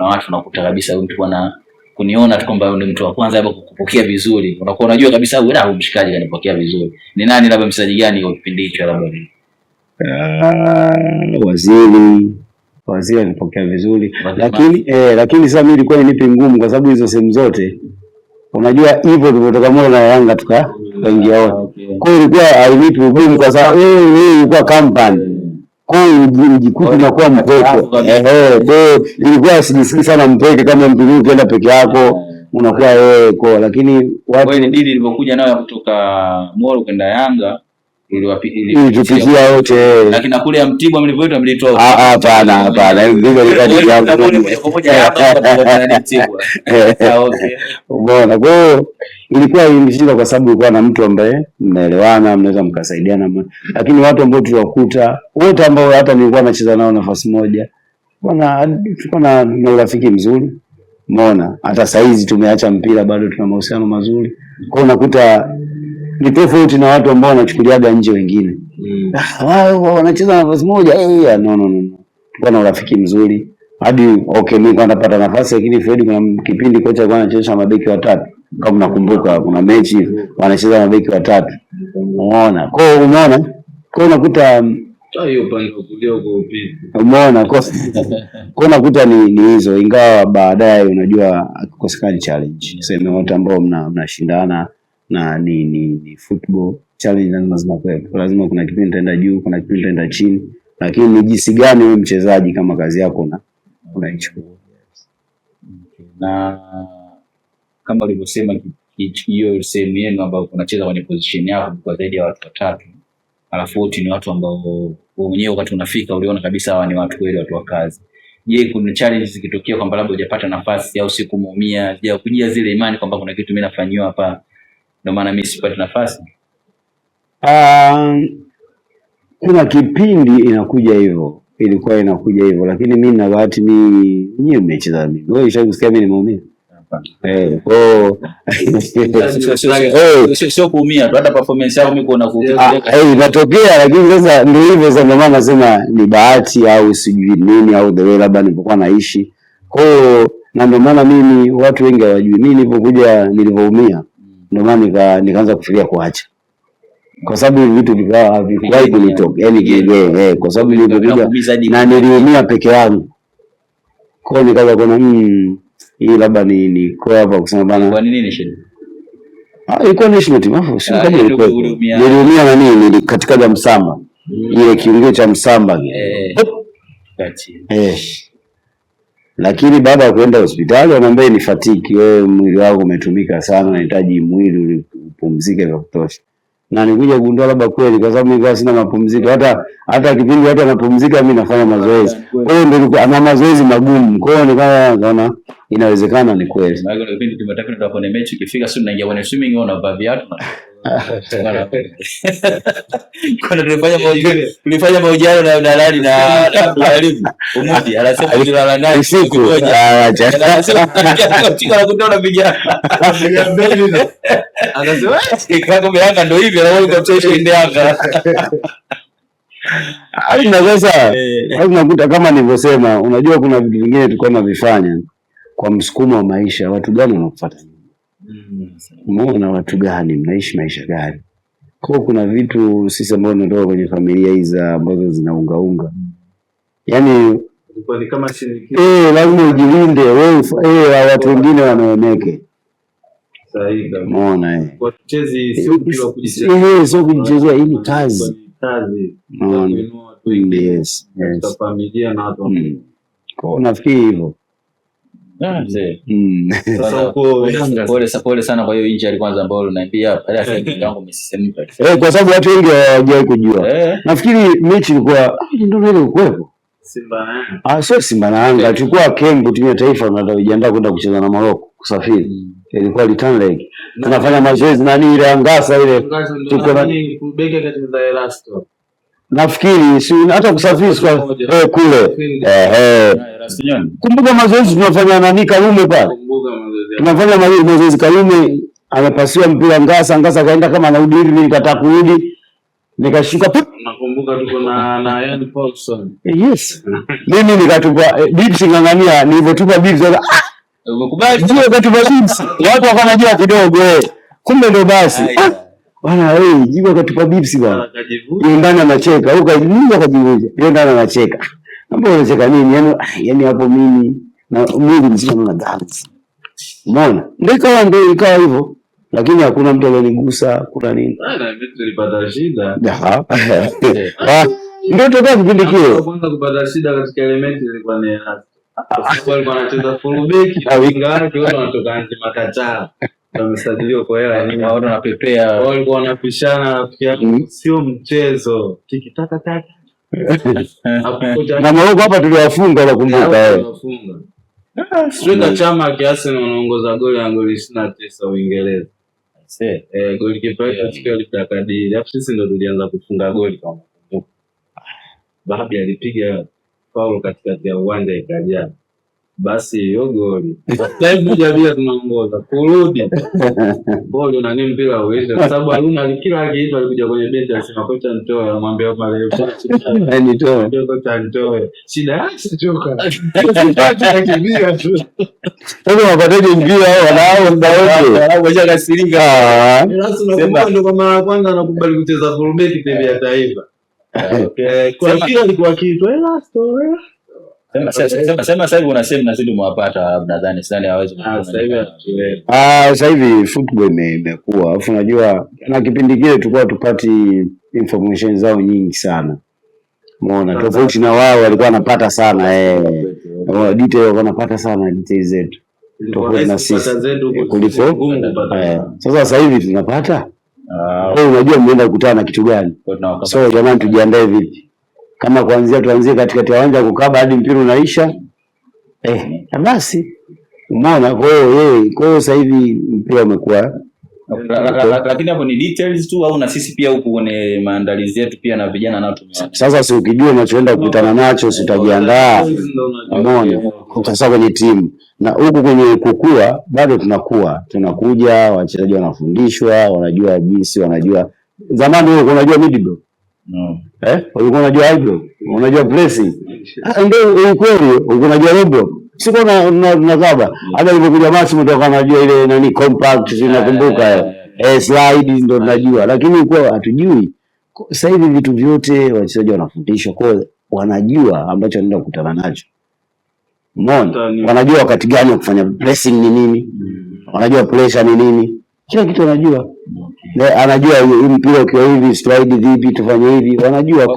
kuna watu unakuta kabisa huyu mtu bwana kuniona tu kwamba ni mtu wa kwanza labda kukupokea vizuri. Unakuwa unajua kabisa huyu mshikaji kanipokea vizuri. Ni nani labda mchezaji gani kwa kipindi hicho labda? Waziri alipokea vizuri. Lakini sasa mimi ilikuwa inipi ngumu kwa sababu hizo sehemu zote unajua hivyo tulivyotoka Moro na Yanga tukaingia wote. Kwa hiyo ilikuwa hainipi ngumu kwa sababu ilikuwa kampani. Kwa hiyo mjikuta unakuwa mpweke. Ilikuwa sijisikii sana mpweke kama mtu mwingine ukienda peke yako unakuwa kwa, lakini watu ile dili ilipokuja nayo kutoka Moro kwenda Yanga ilipitia wote. Lakini na kule ya Mtibwa mlivyoitwa mlitoa. Hapana. Ndio ilikuwa ni pamoja hapa Mtibwa. Umeona, kwa hiyo ilikuwa imeshinda kwa sababu ilikuwa na mtu ambaye mnaelewana, mnaweza mkasaidiana. Lakini watu ambao tuliwakuta wote ambao hata nilikuwa nacheza nao nafasi moja tulikuwa na urafiki mzuri. Umeona, hata saizi tumeacha mpira bado tuna mahusiano mazuri. Kwa hiyo unakuta ni tofauti na watu ambao wanachukuliaga nje wengine. Wao wanacheza nafasi moja. No. Tulikuwa na urafiki mzuri. Hadi mimi kwa napata nafasi, lakini Fred kuna kipindi kocha alikuwa anacheza mabeki watatu. Kama nakumbuka kuna mechi wanacheza mabeki watatu. Umeona? Kwa unakuta hiyo pande kulia huko upi. Umeona? Kwa unakuta ni hizo, ingawa baadaye unajua akikosekana challenge. Sema wote ambao mnashindana na ni football challenge lazima kuwepo. Lazima kuna kipindi utaenda juu, kuna kipindi utaenda chini, lakini ni jinsi gani wewe mchezaji kama kazi yako unaichukua. Na kama ulivyosema hiyo sehemu yenu ambao unacheza kwenye position yako kwa zaidi ya watu watatu, alafu wote ni watu ambao wewe mwenyewe wakati unafika uliona kabisa hawa ni watu kweli, watu wa kazi. Je, kuna challenge zikitokea kwamba labda hujapata nafasi au siku muumia, je kujia zile imani kwamba kuna kitu mimi nafanywa hapa ndio maana mimi sipati nafasi? Kuna kipindi inakuja hivyo, ilikuwa inakuja hivyo, lakini mimi na bahati mimi nimecheza mimi. Wewe ushakusikia mimi nimeumia? Sio kuumia tu, hata performance yako mimi kuona inatokea, lakini sasa ndio hivyo. Sasa ndio maana nasema ni bahati au sijui nini au the way labda nilipokuwa naishi. Na ndio maana mimi watu wengi hawajui mimi nilivyoumia. Ndio maana nikaanza kufikiria kuacha. Kwa sababu vitu vikawahi kunitoka. Yaani kwa sababu nilikuja na niliumia peke yangu. Kwa hiyo nikaanza kuona hii labda ni kwa hapa kusema bana. Kwa nini shida? Ilikuwa national team hapo. Sio kama ilikuwa. Niliumia na nini katika Msamba. Ile kiungo cha Msamba. Lakini baada ya kwenda hospitali wanaambia ni fatiki, wewe mwili wako umetumika sana, unahitaji mwili upumzike vya kutosha. Na nikuja kugundua labda kweli kwa sababu nilikuwa sina mapumziko, hata kipindi watu wanapumzika mimi nafanya mazoezi. Kwa hiyo ndio ana mazoezi magumu. Kwa hiyo nikaona inawezekana ni kweli. Na hiyo kipindi tumetaka kwenye mechi ikifika sio naingia kwenye swimming au na vaa viatu. Tulifanya mahojiano na dalali na mwalimu Umudi anasema nilala naye siku moja anasema na kutoa vijana anasema kama Yanga ndio hivi anaona kumchosha inde Yanga. Sasa unakuta kama nilivyosema, unajua kuna vitu vingine tulikuwa tunavifanya kwa msukumo wa maisha. Watu gani wanakufuata? Umeona watu gani mnaishi maisha gani? Kwa kuna vitu sisi ambao tunatoka kwenye familia hizi ambazo zinaungaunga. Yaani ilikuwa ni kama shinikizo. Lazima ujilinde wewe, watu wengine wanaoneke. Sahihi. Umeona Kwa tuchezi sio kwa kujichezea. Sio kujichezea, hii ni kazi. Yes. Familia na watu. Kwa nafikiri hivyo. Pole sana kwa hiyo injury kwanza ambayo unaniambia yangu umesisimka. Kwa sababu watu wengi hawajui kujua. Nafikiri mechi ilikuwa ndio ile ukwepo. Simba na Yanga. Sio Simba na Yanga, tulikuwa camp timu ya taifa tunajiandaa kwenda kucheza na Morocco kusafiri. Ilikuwa return leg. Tunafanya mazoezi na ile angasa ile. Tuko na beki akacheza Elasto. Nafikiri si hata kusafiri kule. Kumbuka mazoezi tunafanya nani Karume pale. Tunafanya mazoezi Karume anapasiwa mpira Ngasa kaenda kama anarudi hivi nikataka kurudi. nikashuka nakumbuka tuko na Ian Paulson. Yes. Mimi nikatupa Bibs ngangania, nilipotupa Bibs Umekubali ndio katupa Bibs. Watu wakanajua kidogo kumbe ndo basi. Bwana jibu katupa Bibs bwana. Yeye ndani anacheka, huko akajiuliza. Yeye ndani anacheka. Mbona unacheka nini? Yaani hapo mimi na Mungu mzima na dance. Umeona? Ndio ikawa hivyo. Lakini hakuna mtu alionigusa, kuna nini? Na mimi tulipata shida. Ndio toka kipindi kile. Kwanza kupata shida katika elementi ilikuwa ni walikuwa wanacheza full back na winga wake wote wanatoka nje makachala. Wamesajiliwa kwa hela nyingi, wao wanapepea. Walikuwa wanapishana rafiki yangu, sio mchezo. Tikitaka taka. Na Morocco hapa tuliwafunga nakumbuka. Striker Chama kiasi anaongoza goli ya goli 29 Uingereza. Goli kipa katika ile kadiri. Hapo sisi ndo tulianza kufunga goli kama kumbuka. Baada alipiga foul katikati ya uwanja ikaja. Basi hiyo goli. Sasa moja bila tunaongoza. Kurudi. Boli na nini mpira uisha kwa sababu Haruna kila kitu alikuja kwenye benchi alisema kocha nitoe, anamwambia pale nitoe. Ndio kocha nitoe. Shida yake choka. Sasa wapataje mpira wanao muda wote. Wanaoja kasirika. Sema ndio kwa mara kwanza anakubali kucheza full back TV ya taifa. Kwa hiyo alikuwa kitu Sema sasa hivi unasema na sisi tumewapata nadhani sana hawezi sasa hivi football imekuwa. Alafu unajua na kipindi kile tulikuwa tupati information zao nyingi sana. Umeona tofauti na wao walikuwa wanapata sana detail wanapata sana details zetu. Tofauti na sisi kuliko sasa hivi tunapata wewe unajua mmeenda kukutana na kitu gani? So jamani tujiandae vipi? Kama tuanzie katikati ya uwanja kukaba hadi mpira unaisha. Basi. Umeona kwa hiyo sasa hivi mpira umekuwa. Lakini hapo ni details tu au na sisi pia huko kwenye maandalizi yetu pia na vijana nao tumeona. Sasa si ukijua unachoenda kukutana nacho utajiandaa. Umeona? Sasa kwenye timu na huko kwenye kukua bado tunakuja wachezaji wanafundishwa, wanajua jinsi, wanajua zamani wewe unajua midfield. Ulikuwa unajua eyebrow, unajua pressing. Ndio kweli, unajua lobo. Siko na kaba. Hata nilipokuja Max mtoka anajua ile nani compact zinakumbuka. Slide ndio tunajua, lakini kwa hatujui. Sasa hivi vitu vyote wachezaji wanafundishwa kwa wanajua ambacho wanaenda kukutana nacho. Umeona? Wanajua wakati gani wa kufanya pressing ni nini? Wanajua pressure ni nini? Kila kitu wanajua. Anajua mpira ukiwa hivi slide vipi tufanye hivi, wanajua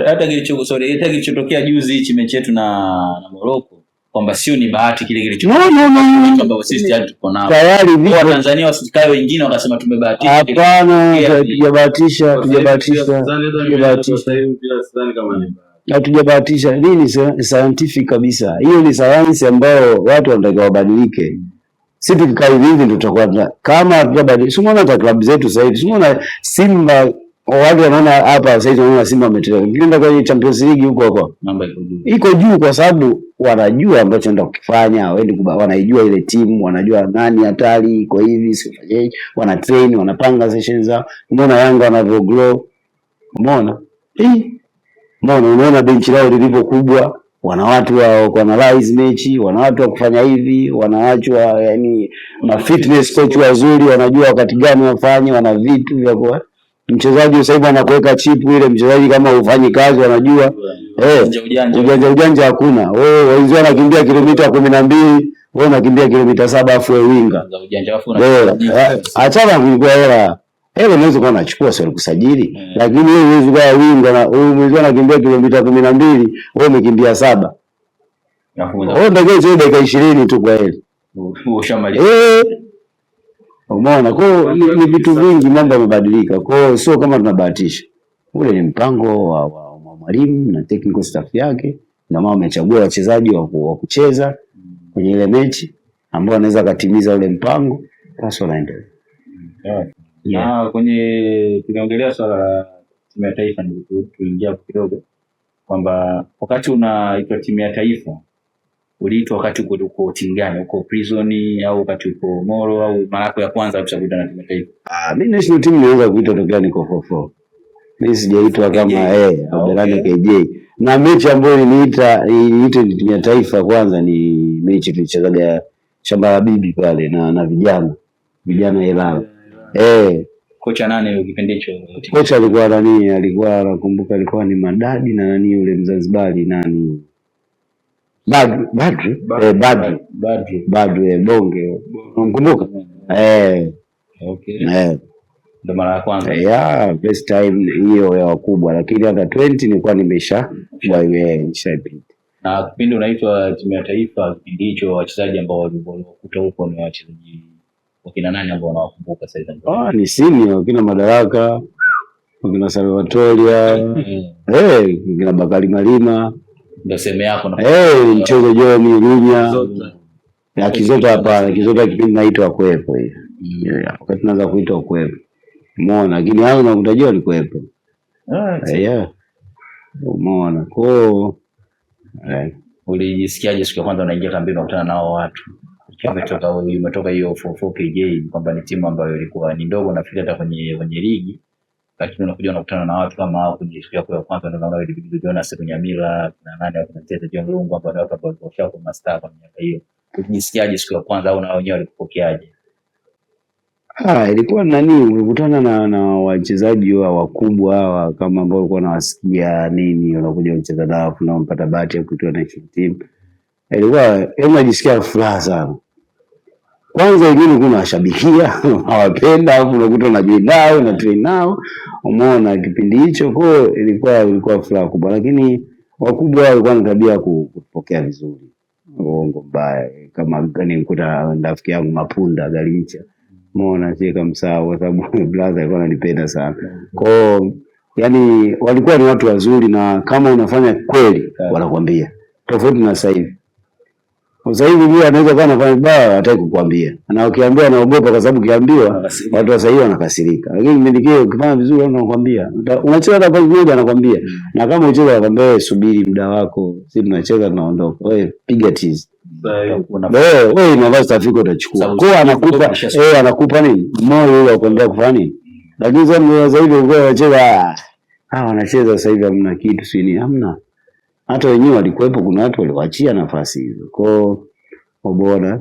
hata kilichotokea juzi hichi mechi yetu na Morocco kwamba sio ni bahati kile kilichotokea kwamba sisi tuko nao tayari kwa Tanzania wasikae wengine wakasema tumebahatisha. Hapana, hatujabahatisha nini, scientific kabisa. Hiyo ni sayansi ambayo watu wanataka wabadilike. Sisi tukikaa hivi ndio tutakuwa kama hatujabadilika. Simuona hata klabu zetu sasa hivi. Simuona Simba watu wanaona hapa sasa hivi wanaona Simba ameteleza. Ukienda kwenye Champions League huko namba iko juu kwa sababu wanajua ambacho wanaenda kukifanya, wanaijua ile timu, wanajua nani hatari iko hivi sifanyeje, wana train, wanapanga sessions zao. Umeona Yanga wanavyo grow. Umeona? Unaona benchi lao lilivyo kubwa. Wana watu wa kuanalyze mechi, wana watu wa kufanya hivi, wana watu yani na fitness coach wazuri, wanajua wakati gani wafanye, wana vitu vya kwa mchezaji sasa hivi anakuweka chip ile mchezaji kama ufanyi kazi wanajua ujanja hakuna. Wewe wenzao wanakimbia kilomita 12, wewe unakimbia kilomita 7 afu wewe winga. Achana kulikuwa hela. Unaweza kuwa unachukua sio kusajili, lakini wewe huwezi kuwa winga na wewe mwenzio anakimbia kilomita 12, wewe umekimbia 7. Wewe ndio hizo dakika 20 tu kwa hili. Ushamaliza. Umeona kwa ni vitu vingi mambo yamebadilika. Kwa hiyo sio kama tunabahatisha. Ule ni mpango wa mwalimu na technical staff yake, na mama amechagua wachezaji wa kucheza kwenye ile mechi ambao wanaweza katimiza ule mpango, basi wanaendelea. Kwenye tuliongelea swala la timu ya taifa ni tuingia kidogo kwamba wakati unaitwa timu ya taifa uliitwa wakati uko timu gani? Uko Prison au wakati uko Moro au mara yako ya kwanza kuchagua na timu ya taifa? Mimi national team nianza kuitwa tokea niko 44. Mimi sijaitwa kama Abdelrahman KJ. Na mechi ambayo niita timu ya taifa kwanza ni mechi tulichezaga Shamba la Bibi pale na vijana Ilala. Kocha nani kipindi hicho? Kocha alikuwa nakumbuka alikuwa ni Madadi na nani yule Mzanzibari nani? Badri Bonge. Unamkumbuka? Okay. Ndio mara ya kwanza. First time hiyo ya wakubwa, lakini hata 20 nilikuwa nimeshapita. Na kipindi unaitwa timu ya taifa, kipindi hicho wachezaji ambao walikuta huko ni wachezaji wakina nani ambao unawakumbuka sasa hivi? Ni senior kina Madaraka, kina Salvatoria, kina Bakari Malima, ndio sema yako na mchezo John Runya. Na Kizota hapa, Kizota kipindi naitwa kuepo hiyo. Wakati tunaanza kuitwa kuepo. Umeona, lakini hao nakutajia walikuepo. Umeona. Ulijisikiaje siku ya kwanza unaingia kambini unakutana nao watu? Umetoka hiyo 44 KJ kwamba ni timu ambayo ilikuwa ni ndogo nafikiri hata kwenye ligi, lakini unakuja unakutana na watu kama hao kwenye siku yako ya kwanza, ndio unaona ile video Jonas Kunyamila na nani hapo tunacheza John Lungu ambao ndio watu ambao kwa master kwa miaka hiyo. Ulijisikiaje siku ya kwanza au na wenyewe walikupokeaje? Ilikuwa ulikutana na wachezaji wakubwa hawa kama ambao walikuwa nawasikia nini, wanakuja kucheza nao na unapata bahati ya kuitwa national team. Ilikuwa unajisikia furaha sana. Kwanza wengine kuna washabikia, hawapenda, alafu unakuta unajiandaa na train nao. Umeona kipindi hicho ilikuwa furaha kubwa, lakini wakubwa walikuwa na tabia kupokea vizuri. Uongo mbaya kama nikuta rafiki yangu Mapunda Galincha. Umeona cheka msao kwa sababu brother alikuwa ananipenda sana. Yani walikuwa ni watu wazuri, na kama unafanya kweli wanakuambia. Tofauti na sasa hivi. Sasa hivi yeye anaweza kuwa anafanya baya hataki kukuambia. Na ukiambia anaogopa kwa sababu ukiambiwa watu wa sasa hivi wanakasirika. Lakini kipindi kile ukifanya vizuri wanakuambia. Unacheza hata kwa mmoja anakuambia. Na kama unacheza anakuambia wewe subiri muda wako. Sisi tunacheza tunaondoka. Wewe piga tizi. Wewe unavaa stafiko utachukua. Kwa anakupa nini? Moyo ule wa kuendelea kufanya nini? Lakini sasa hivi wao wanacheza wanacheza sasa hivi hamna kitu sini hamna. Hata wenyewe walikuwepo, kuna watu waliwaachia nafasi hizo. Bora.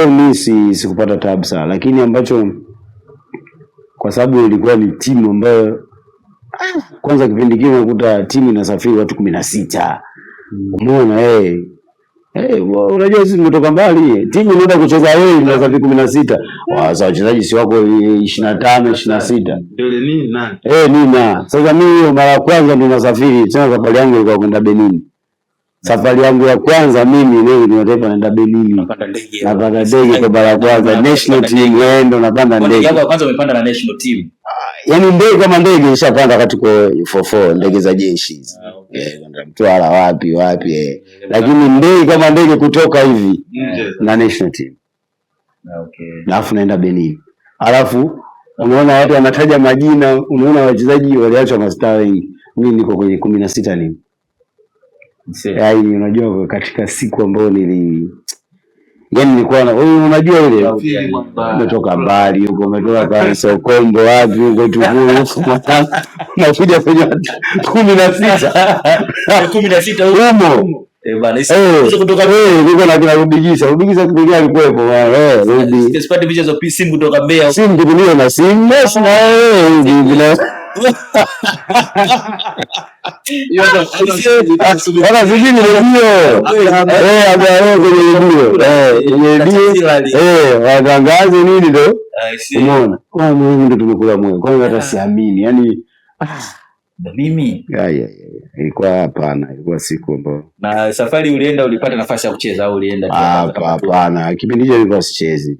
Mimi sikupata taabu sana, lakini ambacho kwa sababu ilikuwa ni timu ambayo kwanza kipindi kile unakuta timu inasafiri watu 16. Umeona unajua sisi tumetoka mbali. Timu inaenda kucheza wewe inasafiri 16. Sasa wachezaji si wako 25, 26. Nina. Sasa mimi mara ya kwanza ndo nasafiri. Tena safari yangu ilikuwa kwenda Benin. Safari yangu ya kwanza mimi leo nimetepa naenda Benin. Napanda ndege kwa mara ya kwanza national team ndo napanda ndege. Yangu ya kwanza umepanda na national team. Yaani ndege kama ndege nishapanda katika 44 ndege za jeshi. Mtwara wapi. Lakini ndege kama ndege kutoka hivi na national team. Alafu naenda Benin. Alafu unaona watu wanataja majina, unaona wachezaji waliachwa mastaa wengi. Mimi niko kwenye 16 nini. Yaani unajua katika siku ambayo nilikuwa unajua ile umetoka mbali huko, umetoka kwa Sokombo wapi huko Tukuru nakuja kwenye 16 humo bana hizo kutoka niko na kila Rubigisha kidogo alikuwepo sipati picha za simu kutoka Mbeya kidogo na simu na watangaze nini ndo umeona Mungu ndo tumekula moyo kwanza hata siamini yani mimi ilikuwa hapana, ilikuwa siku ambayo. Na safari ulienda ulipata nafasi ya kucheza au ulienda hapana, kipindi hicho nilikuwa sichezi.